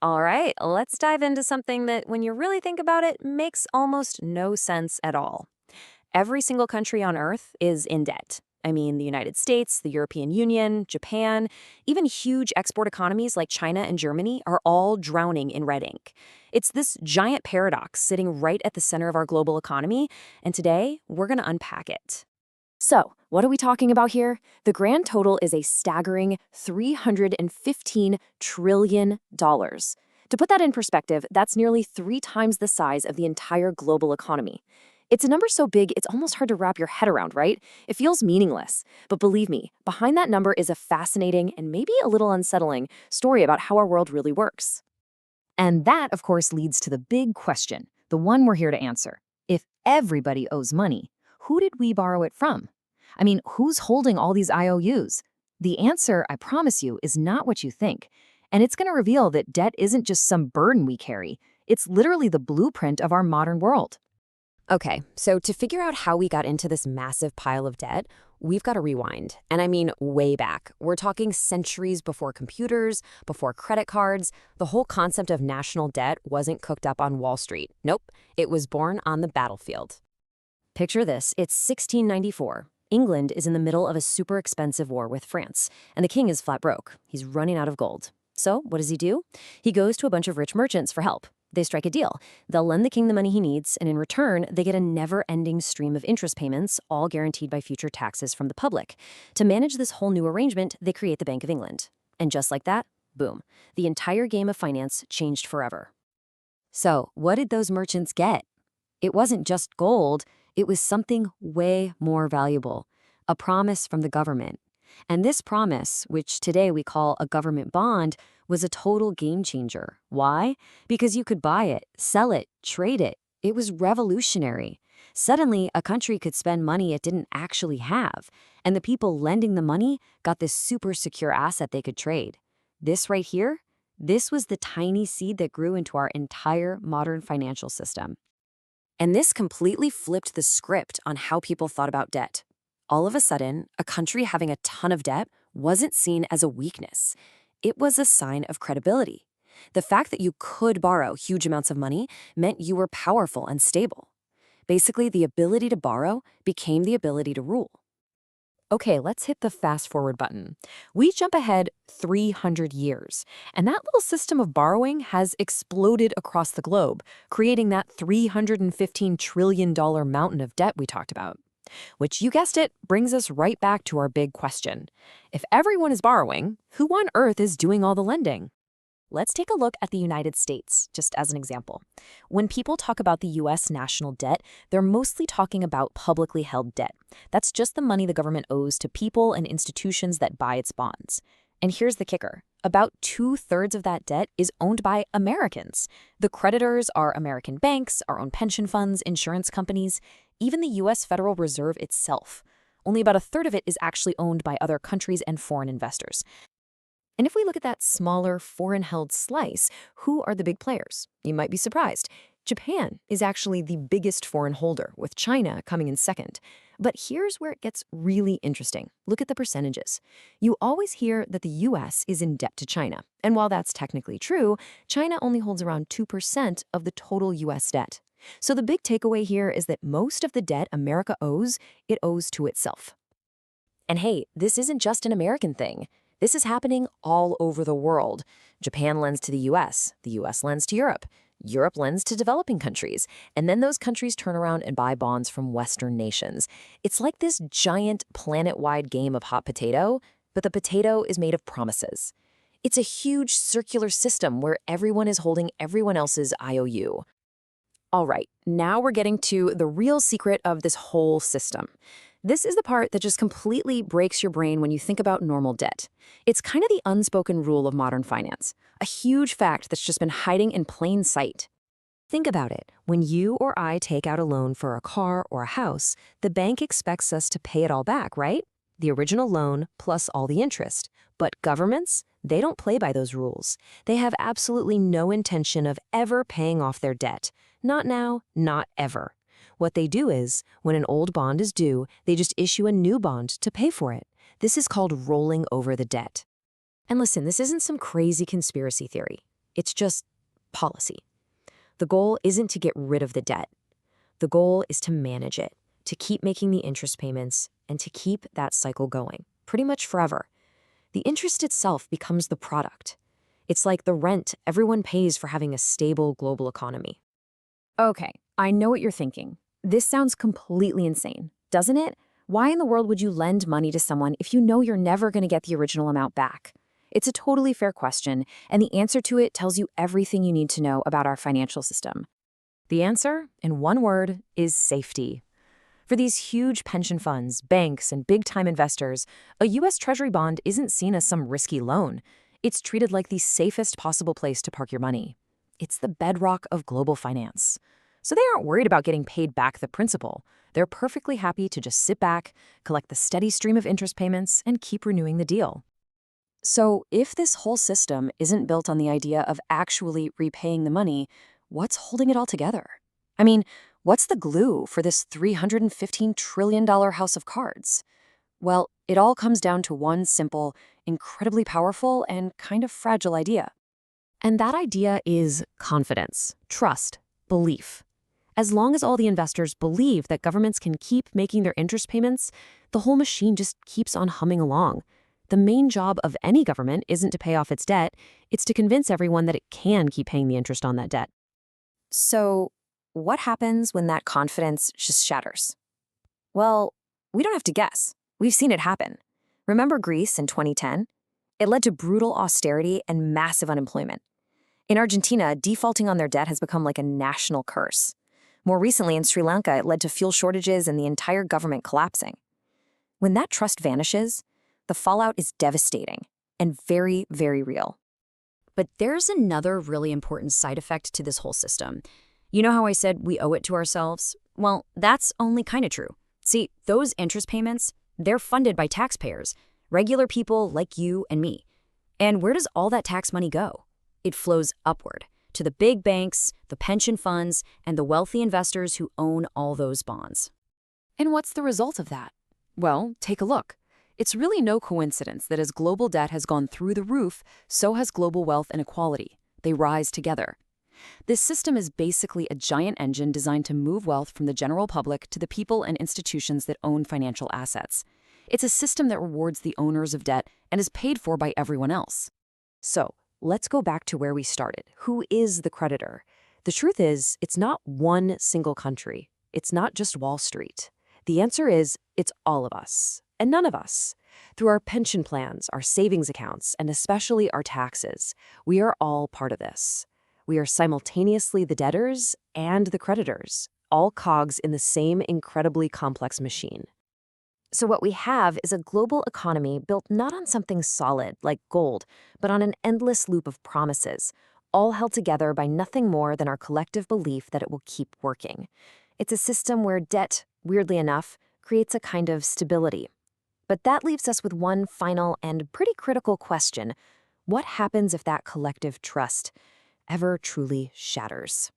All right, let's dive into something that, when you really think about it, makes almost no sense at all. Every single country on Earth is in debt. I mean, the United States, the European Union, Japan, even huge export economies like China and Germany are all drowning in red ink. It's this giant paradox sitting right at the center of our global economy, and today we're going to unpack it. So, what are we talking about here? The grand total is a staggering $315 trillion. To put that in perspective, that's nearly 3 times the size of the entire global economy. It's a number so big, it's almost hard to wrap your head around, right? It feels meaningless. But believe me, behind that number is a fascinating and maybe a little unsettling story about how our world really works. And that, of course, leads to the big question, the one we're here to answer. If everybody owes money, who did we borrow it from? I mean, who's holding all these IOUs? The answer, I promise you, is not what you think. And it's going to reveal that debt isn't just some burden we carry. It's literally the blueprint of our modern world. Okay, so to figure out how we got into this massive pile of debt, we've got to rewind. And I mean way back. We're talking centuries before computers, before credit cards. The whole concept of national debt wasn't cooked up on Wall Street. Nope, it was born on the battlefield. Picture this, it's 1694. England is in the middle of a super expensive war with France, and the king is flat broke. He's running out of gold. So what does he do? He goes to a bunch of rich merchants for help. They strike a deal. They'll lend the king the money he needs, and in return, they get a never-ending stream of interest payments, all guaranteed by future taxes from the public. To manage this whole new arrangement, they create the Bank of England. And just like that, boom, the entire game of finance changed forever. So what did those merchants get? It wasn't just gold. It was something way more valuable, a promise from the government. And this promise, which today we call a government bond, was a total game changer. Why? Because you could buy it, sell it, trade it. It was revolutionary. Suddenly, a country could spend money it didn't actually have, and the people lending the money got this super secure asset they could trade. This right here, this was the tiny seed that grew into our entire modern financial system. And this completely flipped the script on how people thought about debt. All of a sudden, a country having a ton of debt wasn't seen as a weakness. It was a sign of credibility. The fact that you could borrow huge amounts of money meant you were powerful and stable. Basically, the ability to borrow became the ability to rule. Okay, let's hit the fast forward button. We jump ahead 300 years, and that little system of borrowing has exploded across the globe, creating that $315 trillion mountain of debt we talked about. Which, you guessed it, brings us right back to our big question. If everyone is borrowing, who on earth is doing all the lending? Let's take a look at the United States, just as an example. When people talk about the U.S. national debt, they're mostly talking about publicly held debt. That's just the money the government owes to people and institutions that buy its bonds. And here's the kicker. About 2/3 of that debt is owned by Americans. The creditors are American banks, our own pension funds, insurance companies, even the U.S. Federal Reserve itself. Only about 1/3 of it is actually owned by other countries and foreign investors. And if we look at that smaller foreign-held slice, who are the big players? You might be surprised. Japan is actually the biggest foreign holder, with China coming in second. But here's where it gets really interesting. Look at the percentages. You always hear that the U.S. is in debt to China. And while that's technically true, China only holds around 2% of the total U.S. debt. So the big takeaway here is that most of the debt America owes, it owes to itself. And hey, this isn't just an American thing. This is happening all over the world. Japan lends to the U.S. lends to Europe. Europe lends to developing countries. And then those countries turn around and buy bonds from Western nations. It's like this giant planet-wide game of hot potato, but the potato is made of promises. It's a huge circular system where everyone is holding everyone else's IOU. All right, now we're getting to the real secret of this whole system. This is the part that just completely breaks your brain when you think about normal debt. It's kind of the unspoken rule of modern finance, a huge fact that's just been hiding in plain sight. Think about it. When you or I take out a loan for a car or a house, the bank expects us to pay it all back, right? The original loan plus all the interest. But governments, they don't play by those rules. They have absolutely no intention of ever paying off their debt. Not now, not ever. What they do is, when an old bond is due, they just issue a new bond to pay for it. This is called rolling over the debt. And listen, this isn't some crazy conspiracy theory. It's just policy. The goal isn't to get rid of the debt. The goal is to manage it, to keep making the interest payments, and to keep that cycle going, pretty much forever. The interest itself becomes the product. It's like the rent everyone pays for having a stable global economy. Okay, I know what you're thinking. This sounds completely insane, doesn't it? Why in the world would you lend money to someone if you know you're never going to get the original amount back? It's a totally fair question, and the answer to it tells you everything you need to know about our financial system. The answer, in one word, is safety. For these huge pension funds, banks, and big-time investors, a U.S. Treasury bond isn't seen as some risky loan. It's treated like the safest possible place to park your money. It's the bedrock of global finance. So they aren't worried about getting paid back the principal. They're perfectly happy to just sit back, collect the steady stream of interest payments, and keep renewing the deal. So if this whole system isn't built on the idea of actually repaying the money, what's holding it all together? I mean, what's the glue for this $315 trillion house of cards? Well, it all comes down to one simple, incredibly powerful, and kind of fragile idea. And that idea is confidence, trust, belief. As long as all the investors believe that governments can keep making their interest payments, the whole machine just keeps on humming along. The main job of any government isn't to pay off its debt, it's to convince everyone that it can keep paying the interest on that debt. So, what happens when that confidence just shatters? Well, we don't have to guess. We've seen it happen. Remember Greece in 2010? It led to brutal austerity and massive unemployment. In Argentina, defaulting on their debt has become like a national curse. More recently, in Sri Lanka, it led to fuel shortages and the entire government collapsing. When that trust vanishes, the fallout is devastating and very, very real. But there's another really important side effect to this whole system. You know how I said we owe it to ourselves? Well, that's only kind of true. See, those interest payments, they're funded by taxpayers, regular people like you and me. And where does all that tax money go? It flows upward to the big banks, the pension funds, and the wealthy investors who own all those bonds. And what's the result of that? Well, take a look. It's really no coincidence that as global debt has gone through the roof, so has global wealth and equality. They rise together. This system is basically a giant engine designed to move wealth from the general public to the people and institutions that own financial assets. It's a system that rewards the owners of debt and is paid for by everyone else. So, let's go back to where we started. Who is the creditor? The truth is, it's not one single country. It's not just Wall Street. The answer is, it's all of us. And none of us. Through our pension plans, our savings accounts, and especially our taxes, we are all part of this. We are simultaneously the debtors and the creditors, all cogs in the same incredibly complex machine. So what we have is a global economy built not on something solid like gold, but on an endless loop of promises, all held together by nothing more than our collective belief that it will keep working. It's a system where debt, weirdly enough, creates a kind of stability. But that leaves us with one final and pretty critical question. What happens if that collective trust ever truly shatters?